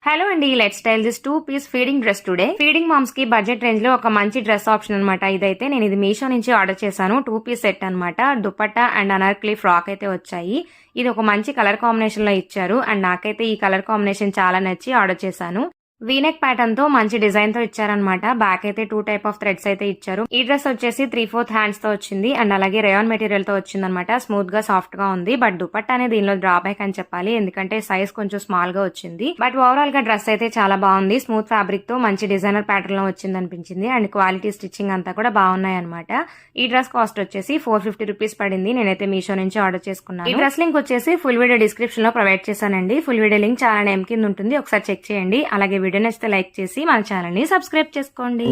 Hello అండి, let's style this 2-piece feeding dress today. Feeding moms కి budget range లో ఒక మంచి డ్రెస్ ఆప్షన్ అనమాట. ఇదైతే నేను ఇది మీషో నుంచి ఆర్డర్ చేశాను. 2-piece సెట్ అనమాట. దుపట్టా అండ్ అనార్కలి ఫ్రాక్ అయితే వచ్చాయి. ఇది ఒక మంచి కలర్ కాంబినేషన్ లో ఇచ్చారు అండ్ నాకైతే ఈ కలర్ కాంబినేషన్ చాలా నచ్చి ఆర్డర్ చేశాను. వీనెక్ ప్యాటర్న్ తో మంచి డిజైన్ తో ఇచ్చారనమాట. బ్యాక్ అయితే 2 టైప్ ఆఫ్ థ్రెడ్స్ అయితే ఇచ్చారు. ఈ డ్రెస్ వచ్చేసి 3/4 హ్యాండ్స్ తో వచ్చింది అండ్ అలాగే రేయాన్ మెటీరియల్ తో వచ్చిందనమాట. స్మూత్ గా సాఫ్ట్ గా ఉంది. బట్ దుపట్టా అనేది దీనిలో డ్రాబ్యాక్ అని చెప్పాలి, ఎందుకంటే సైజ్ కొంచెం స్మాల్ గా వచ్చింది. బట్ ఓవరాల్ గా డ్రెస్ అయితే చాలా బాగుంది. స్మూత్ ఫ్యాబ్రిక్ తో మంచి డిజైనర్ ప్యాటర్న్ లో వచ్చింది అనిపించింది అండ్ క్వాలిటీ స్టిచ్చింగ్ అంతా కూడా బాగున్నాయి అనమాట. ఈ డ్రెస్ కాస్ట్ వచ్చేసి 450 రూపీస్ పడింది. నేనైతే మీషో నుంచి ఆర్డర్ చేసుకున్నాను. ఈ డ్రెస్ లింక్ వచ్చేసి ఫుల్ వీడియో డిస్క్రిప్షన్ లో ప్రొవైడ్ చేశానండి. ఫుల్ వీడియో లింక్ చాలా నేమ్ కింద ఉంటుంది, ఒకసారి చెక్ చేయండి. అలాగే వీడియో నచ్చితే లైక్ చేసి మన ఛానల్ ని సబ్స్క్రైబ్ చేసుకోండి.